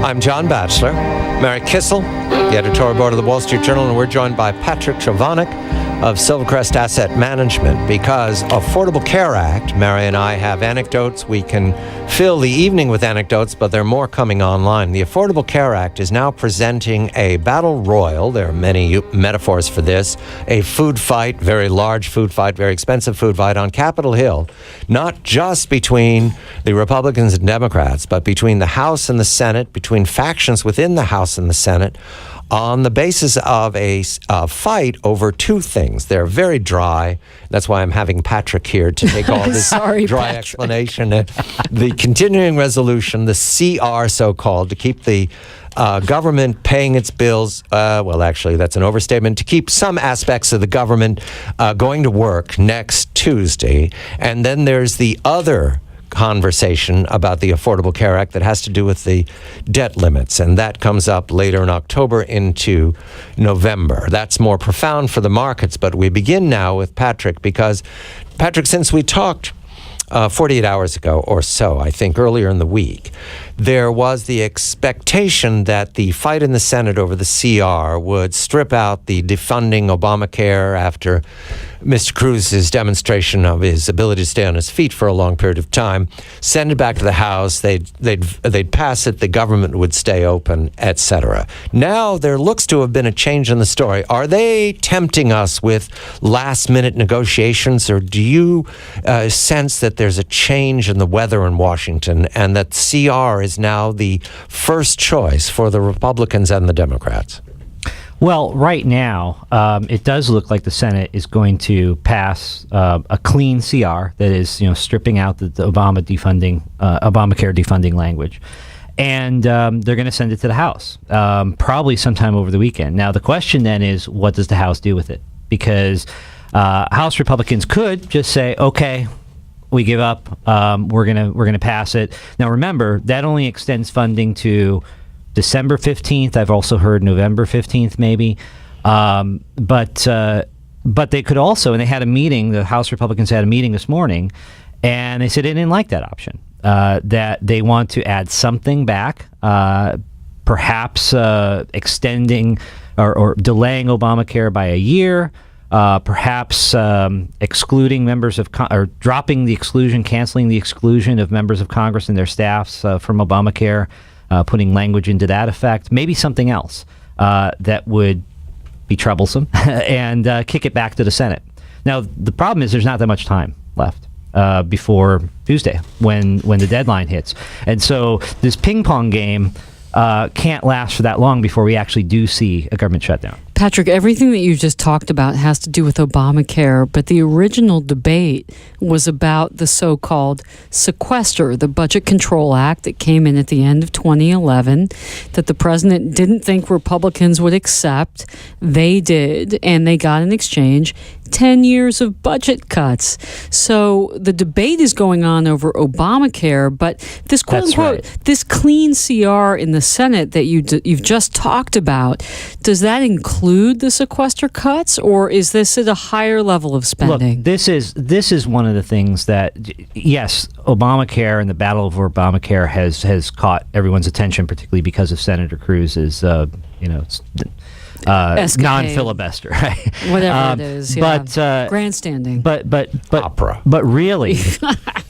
I'm John Batchelor, Mary Kissel, the editorial board of the Wall Street Journal, and we're joined by Patrick Chovanec of Silvercrest Asset Management. Because Affordable Care Act, Mary and I have anecdotes. We can fill the evening with anecdotes, but there are more coming online. The Affordable Care Act is now presenting a battle royal. There are many metaphors for this. A food fight, very large food fight, very expensive food fight on Capitol Hill, not just between the Republicans and Democrats, but between the House and the Senate, between factions within the House and the Senate, on the basis of a fight over two things. They're very dry. That's why I'm having Patrick here to take all this dry Patrick. Explanation. The continuing resolution, the CR so-called, to keep the government paying its bills, well, actually, that's an overstatement, to keep some aspects of the government going to work next Tuesday. And then there's the other conversation about the Affordable Care Act that has to do with the debt limits, and that comes up later in October into November. That's more profound for the markets, but we begin now with Patrick, because, Patrick, since we talked 48 hours ago or so, I think earlier in the week, there was the expectation that the fight in the Senate over the CR would strip out the defunding Obamacare after Mr. Cruz's demonstration of his ability to stay on his feet for a long period of time, send it back to the House, they'd pass it, the government would stay open, etc. Now there looks to have been a change in the story. Are they tempting us with last-minute negotiations, or do you sense that there's a change in the weather in Washington and that CR is now the first choice for the Republicans and the Democrats? Well, right now, it does look like the Senate is going to pass a clean CR that is, stripping out the Obamacare defunding language, and they're going to send it to the House probably sometime over the weekend. Now, the question then is, what does the House do with it? Because House Republicans could just say, okay, we give up. We're gonna pass it. Now, remember, that only extends funding to December 15th. I've also heard November 15th, maybe. But they could also, and they had a meeting, the House Republicans had a meeting this morning, and they said they didn't like that option, that they want to add something back, perhaps extending or delaying Obamacare by a year, perhaps excluding members of or dropping the exclusion, canceling the exclusion of members of Congress and their staffs from Obamacare, putting language into that effect, maybe something else that would be troublesome, and kick it back to the Senate. Now, the problem is there's not that much time left before Tuesday when the deadline hits. And so this ping pong game can't last for that long before we actually do see a government shutdown. Patrick, everything that you just talked about has to do with Obamacare, but the original debate was about the so-called sequester, the Budget Control Act that came in at the end of 2011, that the president didn't think Republicans would accept. They did, and they got in exchange 10 years of budget cuts. So the debate is going on over Obamacare, but this quote-unquote, this clean CR in the Senate that you've just talked about, does that include the sequester cuts, or is this at a higher level of spending? Look, this is one of the things that, yes, Obamacare and the battle over Obamacare has caught everyone's attention, particularly because of Senator Cruz's, non-filibuster, right? Whatever it is, yeah. But grandstanding. But Opera. But really,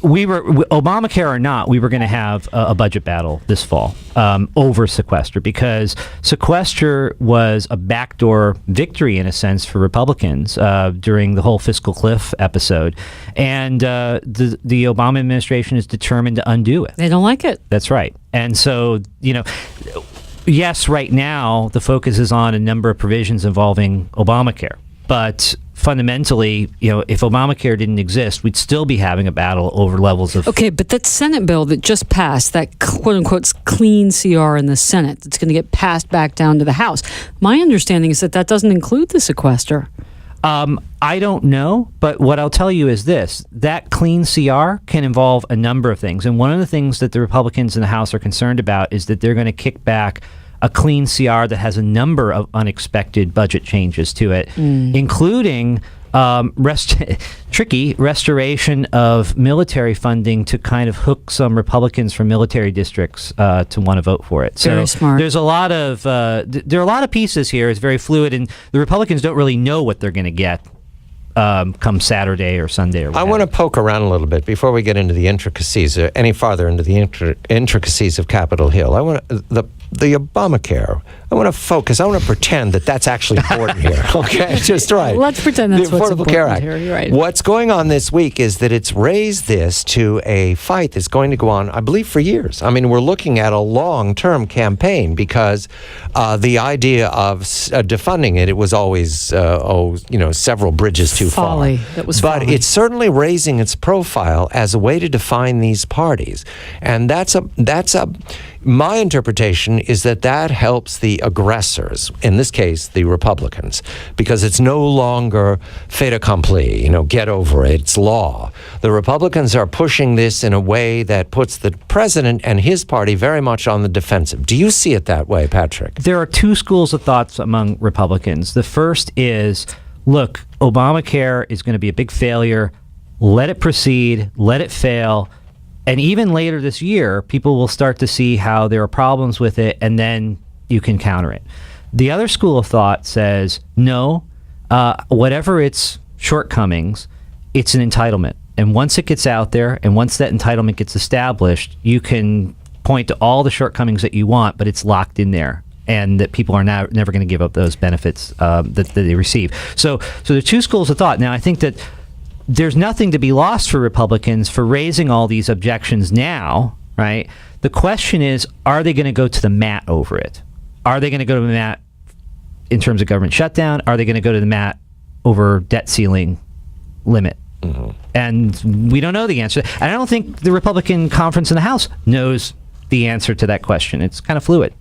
Obamacare or not, we were going to have a budget battle this fall over sequester, because sequester was a backdoor victory in a sense for Republicans during the whole fiscal cliff episode, and the Obama administration is determined to undo it. They don't like it. That's right. And so, yes, right now the focus is on a number of provisions involving Obamacare, but fundamentally, if Obamacare didn't exist, we'd still be having a battle over levels of... Okay, but that Senate bill that just passed, that quote-unquote clean CR in the Senate, that's going to get passed back down to the House, my understanding is that doesn't include the sequester. I don't know, but what I'll tell you is this: that clean CR can involve a number of things. And one of the things that the Republicans in the House are concerned about is that they're going to kick back a clean CR that has a number of unexpected budget changes to it, including tricky restoration of military funding to kind of hook some Republicans from military districts to want to vote for it. Very smart. There's a lot of there are a lot of pieces here. It's very fluid, and the Republicans don't really know what they're going to get come Saturday or Sunday or whatever. I want to poke around a little bit before we get into the intricacies, any farther into the intricacies of Capitol Hill. I want the Obamacare. I want to focus. I want to pretend that that's actually important here. Okay, just right. Let's pretend that's the what's Affordable Care important Act. here. You're right. What's going on this week is that it's raised this to a fight that's going to go on, I believe, for years. I mean, we're looking at a long-term campaign because the idea of defunding it was always, several bridges too Folly. far. That was But folly. it's certainly raising its profile as a way to define these parties, and that's my interpretation is that helps the aggressors, in this case, the Republicans, because it's no longer fait accompli, get over it, it's law. The Republicans are pushing this in a way that puts the president and his party very much on the defensive. Do you see it that way, Patrick? There are two schools of thoughts among Republicans. The first is, look, Obamacare is going to be a big failure. Let it proceed, let it fail. And even later this year, people will start to see how there are problems with it, and then you can counter it. The other school of thought says, no, whatever its shortcomings, it's an entitlement. And once it gets out there, and once that entitlement gets established, you can point to all the shortcomings that you want, but it's locked in there, and that people are never going to give up those benefits that they receive. So there are two schools of thought. Now, I think that there's nothing to be lost for Republicans for raising all these objections now, right? The question is, are they going to go to the mat over it? Are they going to go to the mat in terms of government shutdown? Are they going to go to the mat over debt ceiling limit? Mm-hmm. And we don't know the answer. And I don't think the Republican conference in the House knows the answer to that question. It's kind of fluid.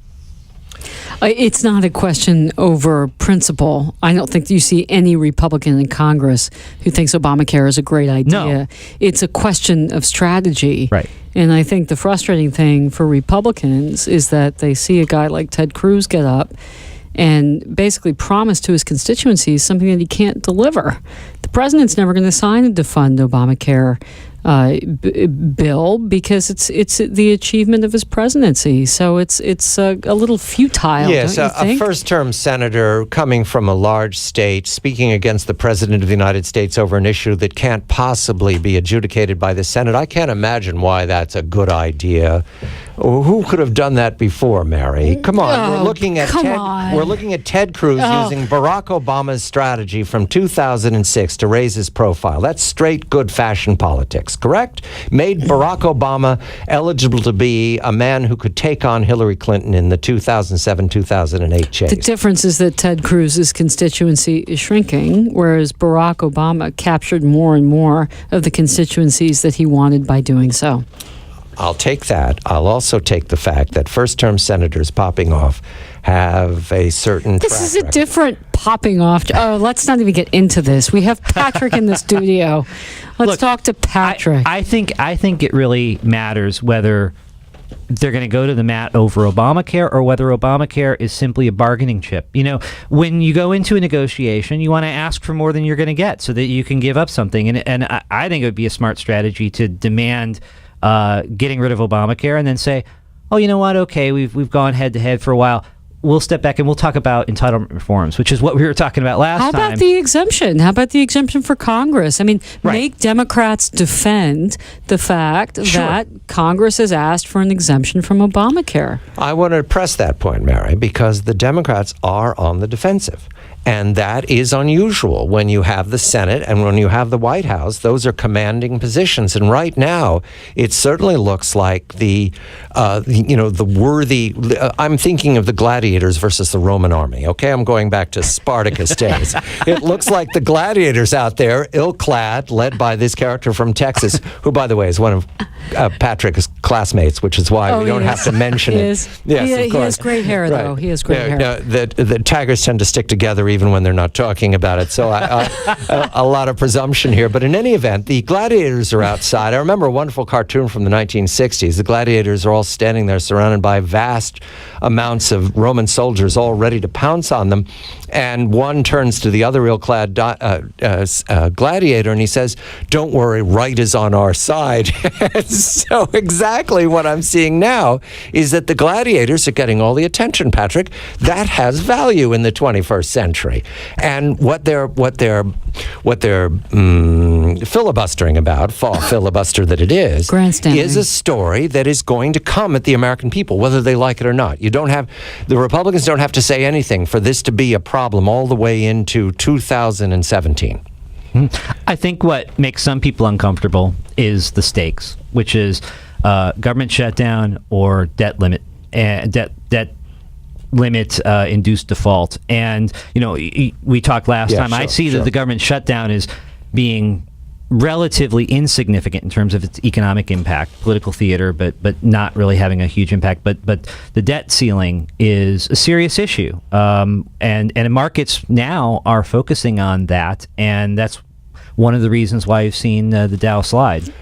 It's not a question over principle. I don't think you see any Republican in Congress who thinks Obamacare is a great idea. No. It's a question of strategy. Right. And I think the frustrating thing for Republicans is that they see a guy like Ted Cruz get up and basically promise to his constituencies something that he can't deliver. The president's never going to sign a defund Obamacare bill because it's the achievement of his presidency. So it's a little futile. Yes, don't you think? A first-term senator coming from a large state speaking against the president of the United States over an issue that can't possibly be adjudicated by the Senate. I can't imagine why that's a good idea. Who could have done that before, Mary? Come on, we're looking at Ted Cruz using Barack Obama's strategy from 2006 to raise his profile. That's straight good-fashioned politics, correct? Made Barack Obama eligible to be a man who could take on Hillary Clinton in the 2007-2008 chase. The difference is that Ted Cruz's constituency is shrinking, whereas Barack Obama captured more and more of the constituencies that he wanted by doing so. I'll take that. I'll also take the fact that first-term senators popping off have a certain This track is a record. different popping off. Oh, let's not even get into this. We have Patrick in the studio. Let's talk to Patrick. I think it really matters whether they're going to go to the mat over Obamacare or whether Obamacare is simply a bargaining chip. When you go into a negotiation, you want to ask for more than you're going to get so that you can give up something. And I think it would be a smart strategy to demand getting rid of Obamacare and then say, oh, you know what? Okay, we've gone head to head for a while. We'll step back and we'll talk about entitlement reforms, which is what we were talking about last time. How about the exemption? How about the exemption for Congress? I mean, make Democrats defend the fact that Congress has asked for an exemption from Obamacare. I want to press that point, Mary, because the Democrats are on the defensive. And that is unusual when you have the Senate and when you have the White House. Those are commanding positions. And right now, it certainly looks like the worthy. I'm thinking of the gladiators versus the Roman army. Okay, I'm going back to Spartacus days. It looks like the gladiators out there, ill-clad, led by this character from Texas, who, by the way, is one of Patrick's classmates, which is why we don't have to mention it. Yes, of course. He has great hair, though. He has great hair. The tigers tend to stick together even when they're not talking about it. So a lot of presumption here. But in any event, the gladiators are outside. I remember a wonderful cartoon from the 1960s. The gladiators are all standing there surrounded by vast amounts of Roman soldiers all ready to pounce on them. And one turns to the other ill-clad gladiator and he says, "Don't worry, right is on our side." So exactly what I'm seeing now is that the gladiators are getting all the attention, Patrick. That has value in the 21st century. And what they're filibustering about, filibuster that it is a story that is going to come at the American people, whether they like it or not. The Republicans don't have to say anything for this to be a problem all the way into 2017. I think what makes some people uncomfortable is the stakes, which is government shutdown or debt limit, induced default. And we talked last time. I see that the government shutdown is being relatively insignificant in terms of its economic impact, political theater, but not really having a huge impact. But the debt ceiling is a serious issue, and markets now are focusing on that, and that's one of the reasons why you've seen the Dow slide.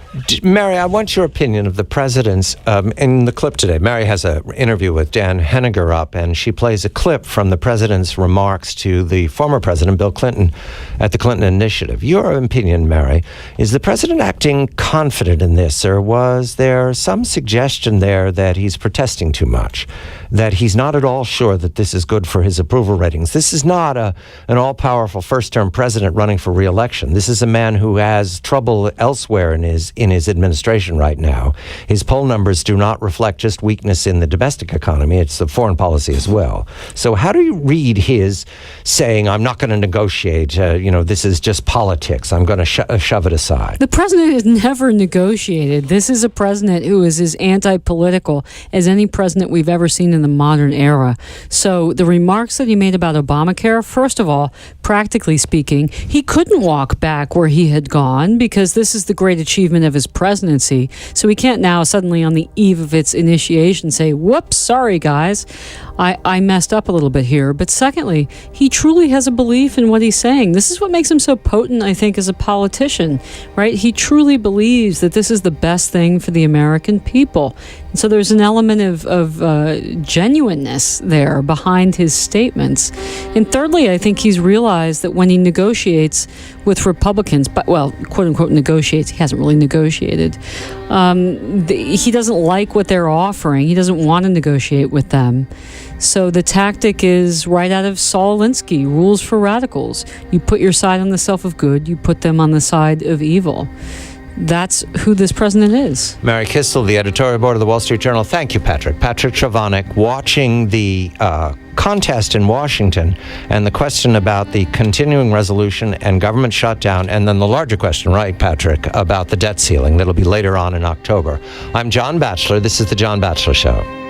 Mary, I want your opinion of the president's, in the clip today. Mary has an interview with Dan Henniger up, and she plays a clip from the president's remarks to the former president, Bill Clinton, at the Clinton Initiative. Your opinion, Mary, is the president acting confident in this, or was there some suggestion there that he's protesting too much, that he's not at all sure that this is good for his approval ratings? This is not an all-powerful first-term president running for re-election. This is a man who has trouble elsewhere in his administration right now. His poll numbers do not reflect just weakness in the domestic economy, it's the foreign policy as well. So how do you read his saying, "I'm not going to negotiate, this is just politics, I'm going to shove it aside"? The president has never negotiated. This is a president who is as anti-political as any president we've ever seen in the modern era. So the remarks that he made about Obamacare, first of all, practically speaking, he couldn't walk back where he had gone because this is the great achievement of his presidency. So he can't now suddenly on the eve of its initiation say, "Whoops, sorry guys, I messed up a little bit here." But secondly, he truly has a belief in what he's saying. This is what makes him so potent, I think, as a politician, right? He truly believes that this is the best thing for the American people. And so there's an element of genuineness there behind his statements. And thirdly, I think he's realized that when he negotiates with Republicans, quote unquote negotiates, he hasn't really negotiated. He doesn't like what they're offering. He doesn't want to negotiate with them. So the tactic is right out of Saul Alinsky, Rules for Radicals. You put your side on the self of good, you put them on the side of evil. That's who this president is. Mary Kissel, the editorial board of the Wall Street Journal. Thank you, Patrick. Patrick Chovanec, watching the contest in Washington and the question about the continuing resolution and government shutdown, and then the larger question, right, Patrick, about the debt ceiling that'll be later on in October. I'm John Batchelor. This is The John Batchelor Show.